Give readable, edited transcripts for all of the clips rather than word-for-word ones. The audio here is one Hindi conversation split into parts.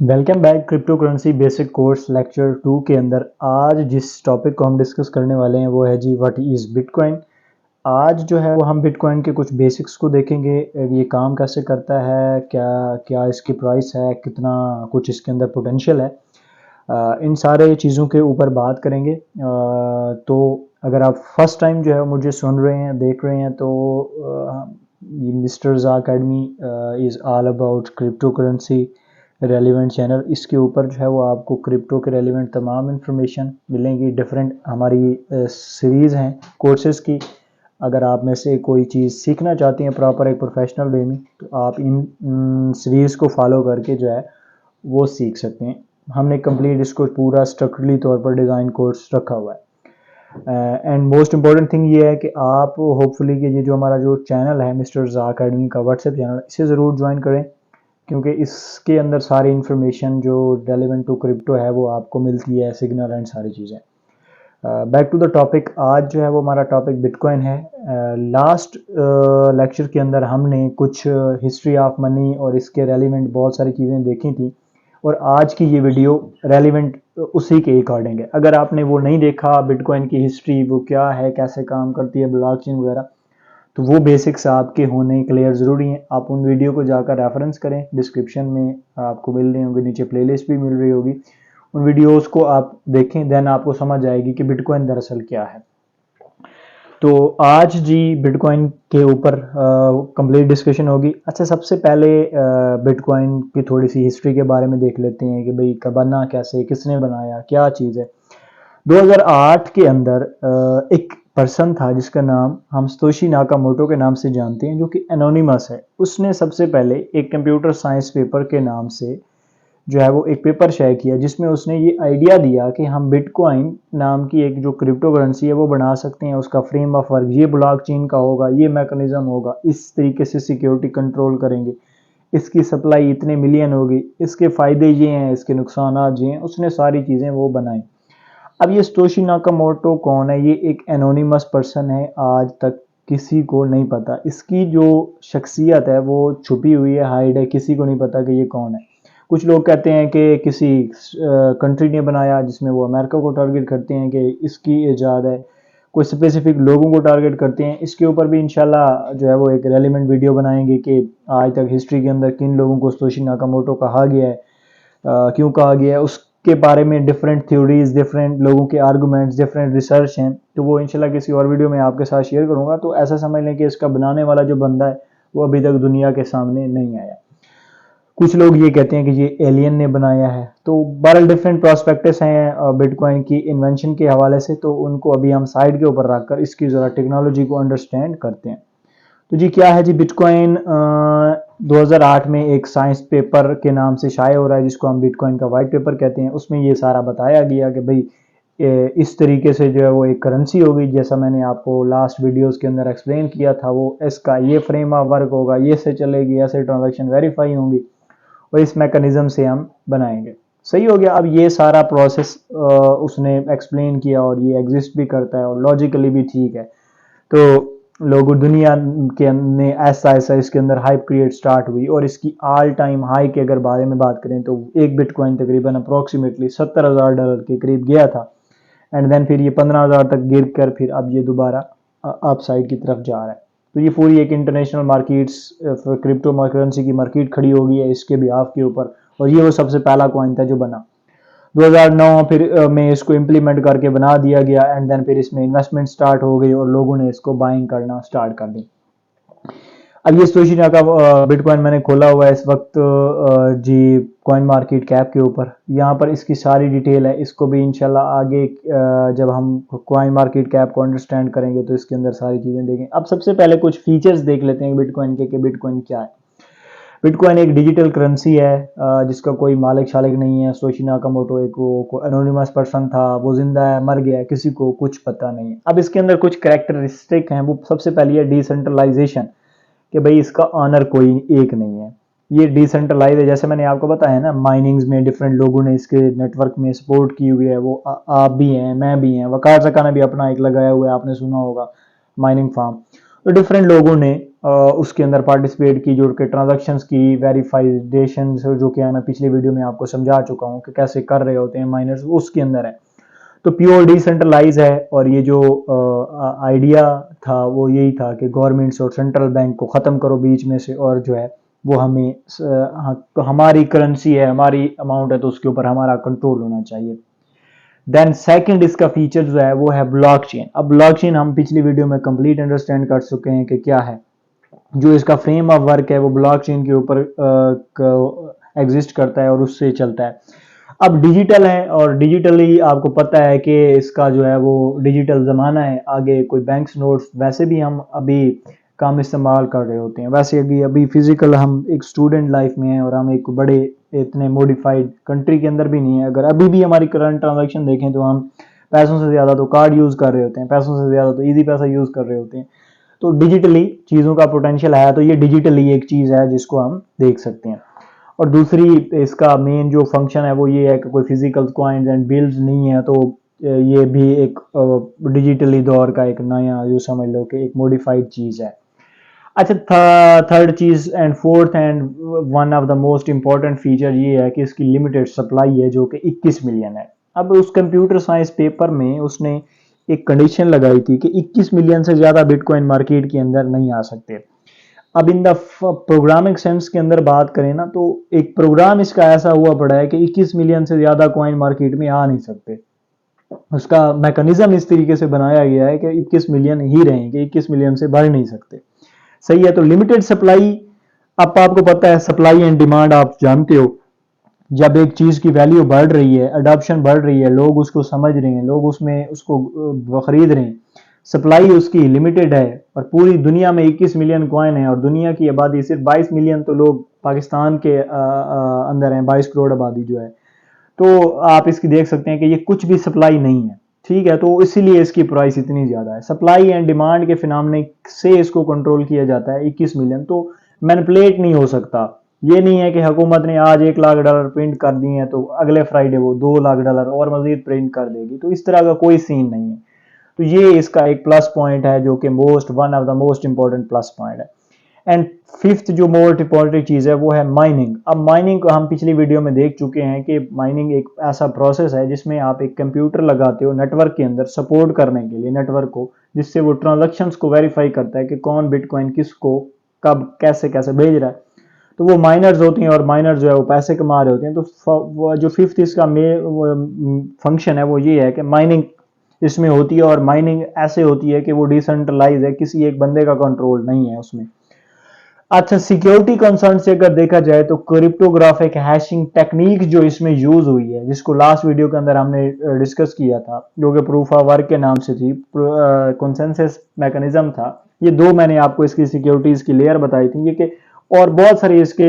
Welcome back crypto currency basic course lecture 2 के अंदर आज जिस टॉपिक को हम डिस्कस करने वाले हैं वो है जी व्हाट इज़ बिटकॉइन। आज जो है वो हम बिटकॉइन के कुछ बेसिक्स को देखेंगे। ये काम कैसे करता है, क्या क्या इसकी प्राइस है, कितना कुछ इसके अंदर पोटेंशियल है। इन सारे चीज़ों के ऊपर बात करेंगे। तो अगर आप फर्स्ट टाइम जो है मुझे सुन रहे हैं, देख रहे हैं, तो मिस्टर ज़ा academy is all about crypto currency relevant channel. इसके ऊपर जो है वो आपको क्रिप्टो के रेलिवेंट तमाम इंफॉर्मेशन मिलेंगी। डिफरेंट हमारी सीरीज़ हैं कोर्सेज़ की। अगर आप में से कोई चीज़ सीखना चाहती हैं प्रॉपर एक प्रोफेशनल वे में, तो आप इन सीरीज़ को फॉलो करके जो है वो सीख सकते हैं। हमने कंप्लीट इसको पूरा स्ट्रक्चरली तौर पर डिज़ाइन कोर्स रखा हुआ है। एंड मोस्ट इम्पॉर्टेंट थिंग ये है कि आप होपफुली कि ये जो हमारा जो चैनल है मिस्टर ज़ा अकेडमी का व्हाट्सएप चैनल, इसे ज़रूर ज्वाइन करें, क्योंकि इसके अंदर सारी इन्फॉर्मेशन जो रेलिवेंट टू क्रिप्टो है वो आपको मिलती है, सिग्नल एंड सारी चीज़ें। बैक टू द टॉपिक, आज जो है वो हमारा टॉपिक बिटकॉइन है। लास्ट लेक्चर के अंदर हमने कुछ हिस्ट्री ऑफ मनी और इसके रेलिवेंट बहुत सारी चीज़ें देखी थी, और आज की ये वीडियो रेलिवेंट उसी के अकॉर्डिंग है। अगर आपने वो नहीं देखा बिटकॉइन की हिस्ट्री, वो क्या है, कैसे काम करती है, ब्लॉकचेन वगैरह, तो वो बेसिक्स आपके होने क्लियर ज़रूरी हैं। आप उन वीडियो को जाकर रेफरेंस करें, डिस्क्रिप्शन में आपको मिल रही होंगी, नीचे प्लेलिस्ट भी मिल रही होगी, उन वीडियोस को आप देखें, देन आपको समझ आएगी कि बिटकॉइन दरअसल क्या है। तो आज जी बिटकॉइन के ऊपर कंप्लीट डिस्कशन होगी। अच्छा, सबसे पहले बिटकॉइन की थोड़ी सी हिस्ट्री के बारे में देख लेते हैं कि भाई कब बना, कैसे, किसने बनाया, क्या चीज़ है। 2008 के अंदर एक पर्सन था जिसका नाम हम सतोशी नाकामोटो के नाम से जानते हैं, जो कि एनोनिमस है। उसने सबसे पहले एक कंप्यूटर साइंस पेपर के नाम से जो है वो एक पेपर शेयर किया, जिसमें उसने ये आइडिया दिया कि हम बिटकॉइन नाम की एक जो क्रिप्टो करेंसी है वो बना सकते हैं। उसका फ्रेम ऑफ वर्क ये ब्लॉकचेन का होगा, ये मैकेनिज्म होगा, इस तरीके से सिक्योरिटी कंट्रोल करेंगे, इसकी सप्लाई इतने मिलियन होगी, इसके फ़ायदे ये हैं, इसके नुकसान ये हैं। उसने सारी चीज़ें वो बनाई। अब ये सतोशी नाकामोटो कौन है? ये एक एनोनिमस पर्सन है, आज तक किसी को नहीं पता। इसकी जो शख्सियत है वो छुपी हुई है, हाइड है, किसी को नहीं पता कि ये कौन है। कुछ लोग कहते हैं कि किसी कंट्री ने बनाया, जिसमें वो अमेरिका को टारगेट करते हैं कि इसकी ईजाद है। कोई स्पेसिफिक लोगों को टारगेट करते हैं। इसके ऊपर भी इंशाल्लाह जो है वो एक रेलिवेंट वीडियो बनाएंगे कि आज तक हिस्ट्री के अंदर किन लोगों को सतोशी नाकामोटो कहा गया है, क्यों कहा गया है, उसके बारे में डिफरेंट थ्योरीज, डिफरेंट लोगों के आर्गूमेंट्स, डिफरेंट रिसर्च हैं। तो वो इंशाल्लाह किसी और वीडियो में आपके साथ शेयर करूंगा। तो ऐसा समझ लें कि इसका बनाने वाला जो बंदा है वो अभी तक दुनिया के सामने नहीं आया। कुछ लोग ये कहते हैं कि ये एलियन ने बनाया है। तो 12 डिफरेंट प्रोस्पेक्टस हैं बिटकॉइन की इन्वेंशन के हवाले से, तो उनको अभी हम साइड के ऊपर रखकर इसकी ज़रा टेक्नोलॉजी को अंडरस्टैंड करते हैं। तो जी क्या है जी बिटकॉइन? 2008 में एक साइंस पेपर के नाम से शाये हो रहा है, जिसको हम बिटकॉइन का वाइट पेपर कहते हैं। उसमें ये सारा बताया गया कि भाई इस तरीके से जो है वो एक करेंसी होगी, जैसा मैंने आपको लास्ट वीडियोस के अंदर एक्सप्लेन किया था। वो इसका ये फ्रेम ऑफ वर्क होगा, ये से चलेगी, ऐसे ट्रांजैक्शन वेरीफाई होंगी, और इस मैकेनिज्म से हम बनाएंगे। सही हो गया। अब ये सारा प्रोसेस उसने एक्सप्लेन किया, और ये एग्जिस्ट भी करता है, और लॉजिकली भी ठीक है। तो लोगों दुनिया के ने ऐसा ऐसा इसके अंदर हाइप क्रिएट स्टार्ट हुई, और इसकी ऑल टाइम हाई के अगर बारे में बात करें तो एक बिटकॉइन तकरीबन अप्रोक्सीमेटली $70,000 के करीब गया था। एंड देन फिर ये 15,000 तक गिर कर फिर अब ये दोबारा अप साइड की तरफ जा रहा है। तो ये पूरी एक इंटरनेशनल मार्केट्स, क्रिप्टो करेंसी की मार्केट खड़ी हो गई है इसके भी हाफ के ऊपर। और ये वो सबसे पहला कॉइन था जो बना 2009 फिर में इसको इम्प्लीमेंट करके बना दिया गया। एंड देन फिर इसमें इन्वेस्टमेंट स्टार्ट हो गई और लोगों ने इसको बाइंग करना स्टार्ट कर दी। अब ये सतोशी नाका बिटकॉइन मैंने खोला हुआ है इस वक्त जी कॉइन मार्केट कैप के ऊपर। यहाँ पर इसकी सारी डिटेल है। इसको भी इंशाल्लाह आगे जब हम कॉइन मार्केट कैप को अंडरस्टैंड करेंगे तो इसके अंदर सारी चीज़ें देखें। अब सबसे पहले कुछ फीचर्स देख लेते हैं बिटकॉइन के कि बिटकॉइन क्या है। बिटकॉइन एक डिजिटल करेंसी है जिसका कोई मालिक शालिक नहीं है। सतोशी नाकामोटो एक वो एनोनिमस पर्सन था, वो जिंदा है, मर गया है, किसी को कुछ पता नहीं है। अब इसके अंदर कुछ कैरेक्टरिस्टिक हैं। वो सबसे पहली है डिसेंट्रलाइजेशन, कि भाई इसका ऑनर कोई एक नहीं है, ये डिसेंट्रलाइज है। जैसे मैंने आपको बताया ना, माइनिंग्स में डिफरेंट लोगों ने इसके नेटवर्क में सपोर्ट की हुई है। वो आप भी हैं, मैं भी हैं, वकार सका ने भी अपना एक लगाया हुआ है, आपने सुना होगा, माइनिंग फार्म। तो डिफरेंट लोगों ने उसके अंदर पार्टिसिपेट की, जुड़ के ट्रांजैक्शंस की, वेरीफाइडेशन जो कि मैं पिछली वीडियो में आपको समझा चुका हूँ कि कैसे कर रहे होते हैं माइनर्स, उसके अंदर है। तो प्योर डिसेंट्रलाइज है, और ये जो आइडिया था वो यही था कि गवर्नमेंट्स और सेंट्रल बैंक को ख़त्म करो बीच में से, और जो है वो हमें हमारी करेंसी है, हमारी अमाउंट है, तो उसके ऊपर हमारा कंट्रोल होना चाहिए। देन सेकंड इसका फीचर जो है वो है ब्लॉकचेन। अब ब्लॉकचेन हम पिछली वीडियो में कंप्लीट अंडरस्टैंड कर चुके हैं कि क्या है। जो इसका फ्रेम ऑफ वर्क है वो ब्लॉकचेन के ऊपर एग्जिस्ट करता है और उससे चलता है। अब डिजिटल है, और डिजिटली आपको पता है कि इसका जो है वो डिजिटल ज़माना है। आगे कोई बैंक्स नोट्स वैसे भी हम अभी कम इस्तेमाल कर रहे होते हैं। वैसे अभी अभी फिजिकल हम एक स्टूडेंट लाइफ में हैं, और हम एक बड़े इतने मॉडिफाइड कंट्री के अंदर भी नहीं है। अगर अभी भी हमारी करंट ट्रांजैक्शन देखें तो हम पैसों से ज़्यादा तो कार्ड यूज़ कर रहे होते हैं, पैसों से ज़्यादा तो ईजी पैसा यूज़ कर रहे होते हैं। तो डिजिटली चीज़ों का पोटेंशियल है, तो ये डिजिटली एक चीज़ है जिसको हम देख सकते हैं। और दूसरी इसका मेन जो फंक्शन है वो ये है कि कोई फिजिकल कॉइन्स एंड बिल्स नहीं है, तो ये भी एक डिजिटली दौर का एक नया, जो समझ लो कि एक मॉडिफाइड चीज़ है। अच्छा, third cheese and fourth and one of the most important feature ये है कि इसकी लिमिटेड सप्लाई है, जो कि 21 मिलियन है। अब उस कंप्यूटर साइंस पेपर में उसने एक कंडीशन लगाई थी कि 21 मिलियन से ज़्यादा बिटकॉइन मार्केट के अंदर नहीं आ सकते। अब इन द प्रोग्रामिंग सेंस के अंदर बात करें ना, तो एक प्रोग्राम इसका ऐसा हुआ पड़ा है कि 21 मिलियन से ज़्यादा कॉइन मार्केट में आ नहीं सकते। उसका मैकेनिज्म इस तरीके से बनाया गया है कि 21 मिलियन ही रहेंगे, 21 मिलियन से बढ़ नहीं सकते। सही है। तो लिमिटेड सप्लाई, अब आपको पता है सप्लाई एंड डिमांड आप जानते हो। जब एक चीज़ की वैल्यू बढ़ रही है, अडॉप्शन बढ़ रही है, लोग उसको समझ रहे हैं, लोग उसमें उसको खरीद रहे हैं, सप्लाई उसकी लिमिटेड है, और पूरी दुनिया में 21 मिलियन कॉइन है, और दुनिया की आबादी सिर्फ 22 मिलियन, तो लोग पाकिस्तान के अंदर हैं, 22 करोड़ आबादी जो है। तो आप इसकी देख सकते हैं कि ये कुछ भी सप्लाई नहीं है। ठीक है, तो इसीलिए इसकी प्राइस इतनी ज़्यादा है। सप्लाई एंड डिमांड के फिनोमेना से इसको कंट्रोल किया जाता है। 21 मिलियन तो मैनिपुलेट नहीं हो सकता। ये नहीं है कि हुकूमत ने आज $1 लाख प्रिंट कर दिए हैं तो अगले फ्राइडे वो $2 लाख और मजीद प्रिंट कर देगी, तो इस तरह का कोई सीन नहीं है। तो ये इसका एक प्लस पॉइंट है, जो कि one of the most important plus point है। एंड फिफ्थ जो मोस्ट इंपॉर्टेंट चीज़ है वो है माइनिंग। अब माइनिंग को हम पिछली वीडियो में देख चुके हैं कि माइनिंग एक ऐसा प्रोसेस है जिसमें आप एक कंप्यूटर लगाते हो नेटवर्क के अंदर सपोर्ट करने के लिए नेटवर्क को, जिससे वो ट्रांजैक्शंस को वेरीफाई करता है कि कौन बिटकॉइन किसको कब कैसे कैसे भेज रहा है। तो वो माइनर्स होते हैं, और माइनर्स जो है वो पैसे कमा रहे होते हैं। तो जो फिफ्थ इसका फंक्शन है वो ये है कि माइनिंग इसमें होती है, और माइनिंग ऐसे होती है कि वो डिसेंट्रलाइज है, किसी एक बंदे का कंट्रोल नहीं है उसमें। अच्छा, सिक्योरिटी कंसर्न से अगर देखा जाए तो क्रिप्टोग्राफिक हैशिंग टेक्निक जो इसमें यूज हुई है, जिसको लास्ट वीडियो के अंदर हमने डिस्कस किया था, जो कि प्रूफ ऑफ वर्क के नाम से थी, कंसेंसस मैकेनिज्म था। ये दो मैंने आपको इसकी सिक्योरिटीज की लेयर बताई थी। ये कि और बहुत सारे इसके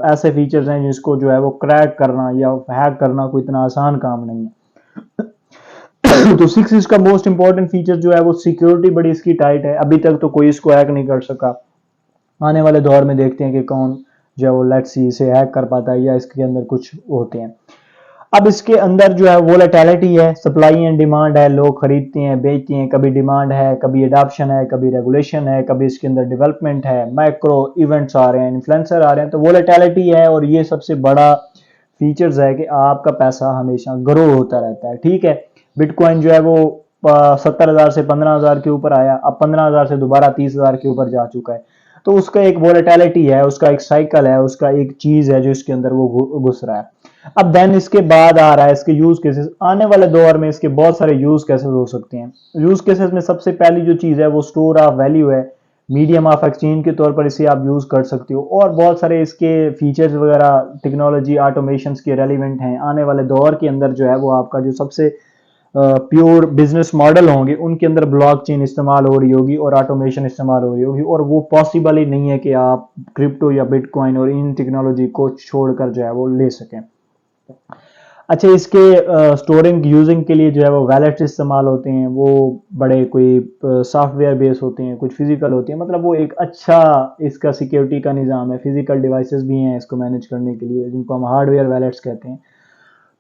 ऐसे फीचर्स हैं जिसको जो है वो क्रैक करना या हैक करना कोई इतना आसान काम नहीं है। तो सिक्स इसका मोस्ट इंपॉर्टेंट फीचर जो है वो सिक्योरिटी बड़ी इसकी टाइट है। अभी तक तो कोई इसको हैक नहीं कर सका। आने वाले दौर में देखते हैं कि कौन जो है वो लेट्स सी इसे हैक कर पाता है, या इसके अंदर कुछ होते हैं। अब इसके अंदर जो है वोलेटिलिटी है, सप्लाई एंड डिमांड है, लोग खरीदते हैं बेचते हैं, कभी डिमांड है, कभी एडॉप्शन है, कभी रेगुलेशन है, कभी इसके अंदर डेवलपमेंट है, माइक्रो इवेंट्स आ रहे हैं, इन्फ्लुएंसर आ रहे हैं। तो वोलेटिलिटी है, और ये सबसे बड़ा फीचर्स है कि आपका पैसा हमेशा ग्रो होता रहता है। ठीक है, बिटकॉइन जो है वो 70,000 से 15,000 के ऊपर आया, अब 15,000 से दोबारा 30,000 के ऊपर जा चुका है। तो उसका एक वोलेटिलिटी है, उसका एक साइकिल है, उसका एक चीज है जो इसके अंदर वो घुस रहा है। अब देन इसके बाद आ रहा है इसके यूज केसेस। आने वाले दौर में इसके बहुत सारे यूज केसेस हो सकते हैं। यूज केसेस में सबसे पहली जो चीज है वो स्टोर ऑफ वैल्यू है, मीडियम ऑफ एक्सचेंज के तौर पर इसे आप यूज कर सकते हो। और बहुत सारे इसके फीचर्स वगैरह टेक्नोलॉजी ऑटोमेशन के रेलिवेंट हैं। आने वाले दौर के अंदर जो है वो आपका जो सबसे प्योर बिजनेस मॉडल होंगे उनके अंदर ब्लॉकचेन इस्तेमाल हो रही होगी और ऑटोमेशन इस्तेमाल हो रही होगी, और वो पॉसिबल ही नहीं है कि आप क्रिप्टो या बिटकॉइन और इन टेक्नोलॉजी को छोड़कर जो है वो ले सकें। अच्छा, इसके स्टोरिंग यूजिंग के लिए जो है वो वैलेट्स इस्तेमाल होते हैं। वो बड़े कोई सॉफ्टवेयर बेस होते हैं, कुछ फिजिकल होते हैं। मतलब वो एक अच्छा इसका सिक्योरिटी का निज़ाम है। फिजिकल डिवाइसेस भी हैं इसको मैनेज करने के लिए, जिनको हम हार्डवेयर वैलेट्स कहते हैं।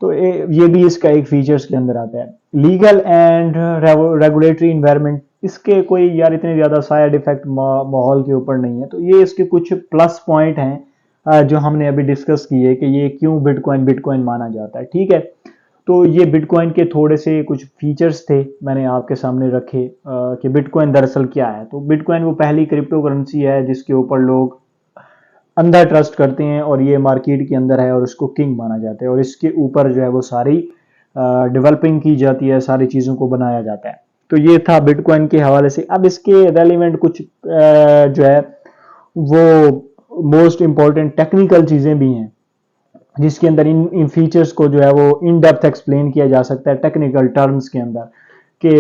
तो ये भी इसका एक फीचर्स के अंदर आता है। लीगल एंड रेगुलेटरी इन्वायरमेंट इसके कोई यार इतने ज़्यादा साइड इफ़ेक्ट माहौल के ऊपर नहीं है। तो ये इसके कुछ प्लस पॉइंट हैं जो हमने अभी डिस्कस किए कि ये क्यों बिटकॉइन बिटकॉइन माना जाता है, ठीक है। तो ये बिटकॉइन के थोड़े से कुछ फीचर्स थे मैंने आपके सामने रखे कि बिटकॉइन दरअसल क्या है। तो बिटकॉइन वो पहली क्रिप्टो करेंसी है जिसके ऊपर लोग अंधा ट्रस्ट करते हैं और ये मार्केट के अंदर है और उसको किंग माना जाता है और इसके ऊपर जो है वो सारी डेवलपिंग की जाती है, सारी चीज़ों को बनाया जाता है। तो ये था बिटकॉइन के हवाले से। अब इसके रेलिवेंट कुछ जो है वो मोस्ट इम्पॉर्टेंट टेक्निकल चीज़ें भी हैं जिसके अंदर इन फीचर्स को जो है वो इन डेप्थ एक्सप्लेन किया जा सकता है टेक्निकल टर्म्स के अंदर कि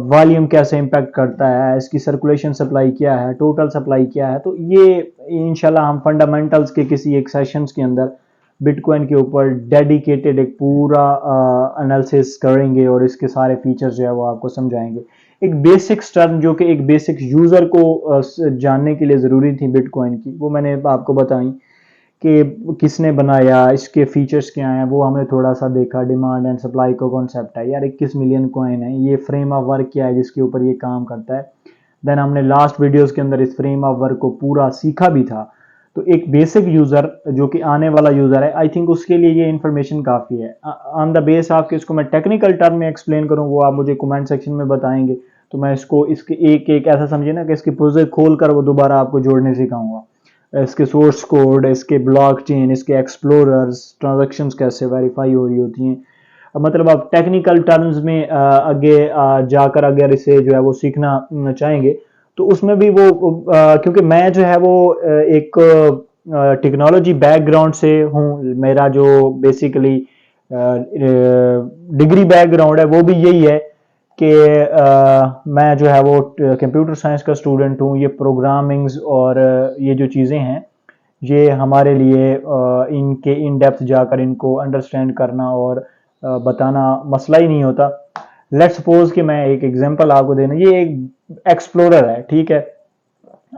वॉल्यूम कैसे इम्पैक्ट करता है, इसकी सर्कुलेशन सप्लाई क्या है, टोटल सप्लाई क्या है। तो ये इंशाल्लाह हम फंडामेंटल्स के किसी एक सेशंस के अंदर बिटकॉइन के ऊपर डेडिकेटेड एक पूरा एनालिसिस करेंगे और इसके सारे फीचर्स जो है वो आपको समझाएंगे। एक बेसिक टर्म जो कि एक बेसिक यूज़र को जानने के लिए ज़रूरी थी बिटकॉइन की, वो मैंने आपको बताई कि किसने बनाया, इसके फीचर्स क्या हैं, वो हमने थोड़ा सा देखा। डिमांड एंड सप्लाई का कॉन्सेप्ट है यार, 21 मिलियन कॉइन है, ये फ्रेम ऑफ वर्क क्या है जिसके ऊपर ये काम करता है। देन हमने लास्ट वीडियोस के अंदर इस फ्रेम ऑफ वर्क को पूरा सीखा भी था। तो एक बेसिक यूज़र जो कि आने वाला यूज़र है, आई थिंक उसके लिए ये इन्फॉर्मेशन काफ़ी है। ऑन द बेस ऑफ कि इसको मैं टेक्निकल टर्म में एक्सप्लेन करूँ वो आप मुझे कमेंट सेक्शन में बताएंगे, तो मैं इसको इसके एक एक ऐसा समझिए ना कि इसके पुर्जे खोल कर वो दोबारा आपको जोड़ने सिखाऊंगा। इसके सोर्स कोड, इसके ब्लॉकचेन, इसके एक्सप्लोरर्स, ट्रांजैक्शंस कैसे वेरीफाई हो रही होती हैं। मतलब आप टेक्निकल टर्म्स में आगे जाकर अगर इसे जो है वो सीखना चाहेंगे तो उसमें भी वो क्योंकि मैं जो है वो एक टेक्नोलॉजी बैकग्राउंड से हूँ। मेरा जो बेसिकली डिग्री बैकग्राउंड है वो भी यही है कि मैं जो है वो कंप्यूटर साइंस का स्टूडेंट हूँ। ये प्रोग्रामिंग्स और ये जो चीज़ें हैं ये हमारे लिए इनके इन डेप्थ जाकर इनको अंडरस्टैंड करना और बताना मसला ही नहीं होता। लेट्स सपोज कि मैं एक एग्जांपल आपको देना, ये एक एक्सप्लोरर है, ठीक है।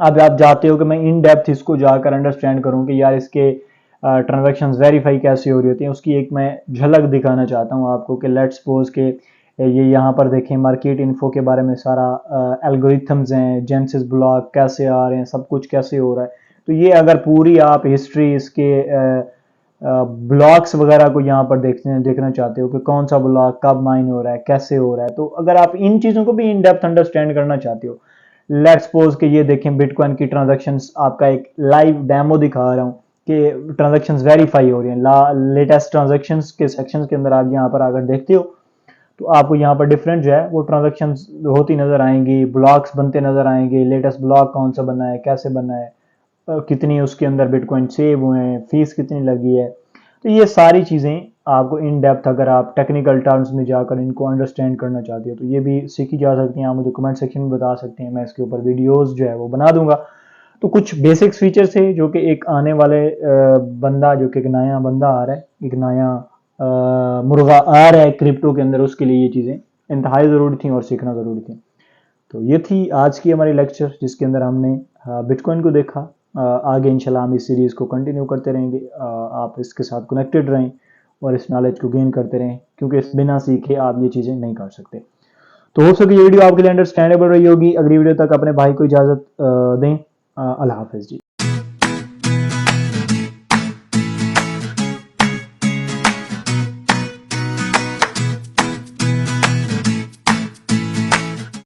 अब आप जाते हो कि मैं इन डेप्थ इसको जाकर अंडरस्टैंड करूं कि यार इसके ट्रांजैक्शंस वेरीफाई कैसे हो रही होती हैं, उसकी एक मैं झलक दिखाना चाहता हूं आपको कि लेट्स सपोज के ये यहाँ पर देखें मार्केट इन्फो के बारे में सारा एल्गोरिथम्स हैं, जेनेसिस ब्लॉक कैसे आ रहे हैं, सब कुछ कैसे हो रहा है। तो ये अगर पूरी आप हिस्ट्री इसके ब्लॉक्स वगैरह को यहाँ पर देखना चाहते हो कि कौन सा ब्लॉक कब माइन हो रहा है, कैसे हो रहा है, तो अगर आप इन चीज़ों को भी इन डेप्थ अंडरस्टैंड करना चाहते हो, लेट्स सपोज कि ये देखें बिटकॉइन की ट्रांजैक्शंस, आपका एक लाइव डेमो दिखा रहा हूँ कि ट्रांजैक्शंस वेरीफाई हो रही हैं। लेटेस्ट ट्रांजैक्शंस के सेक्शंस के अंदर आप यहाँ पर अगर देखते हो तो आपको यहाँ पर डिफरेंट जो है वो ट्रांजैक्शंस होती नजर आएंगी, ब्लॉक्स बनते नजर आएंगे, लेटेस्ट ब्लॉक कौन सा बना है, कैसे बना है, कितनी उसके अंदर बिटकॉइन सेव हुए हैं, फीस कितनी लगी है। तो ये सारी चीज़ें आपको इन डेप्थ अगर आप टेक्निकल टर्म्स में जाकर इनको अंडरस्टैंड करना चाहते हो तो ये भी सीखी जा सकती हैं। आप मुझे कमेंट सेक्शन में बता सकते हैं, मैं इसके ऊपर वीडियोस जो है वो बना दूंगा। तो कुछ बेसिक फीचर्स है जो कि एक आने वाले बंदा, जो कि एक नया बंदा आ रहा है, एक नया मुर्गा आ रहा है क्रिप्टो के अंदर, उसके लिए ये चीज़ें इंतहाई ज़रूरी थी और सीखना ज़रूरी थी। तो ये थी आज की हमारी लेक्चर जिसके अंदर हमने बिटकॉइन को देखा। आगे इंशाल्लाह हम इस सीरीज़ को कंटिन्यू करते रहेंगे। आप इसके साथ कनेक्टेड रहें और इस नॉलेज को गेन करते रहें, क्योंकि इस बिना सीखे आप ये चीज़ें नहीं कर सकते। तो हो सके ये वीडियो आपके लिए अंडरस्टैंडेबल रही होगी। अगली वीडियो तक अपने भाई को इजाज़त दें। अल्लाह हाफिज़ जी।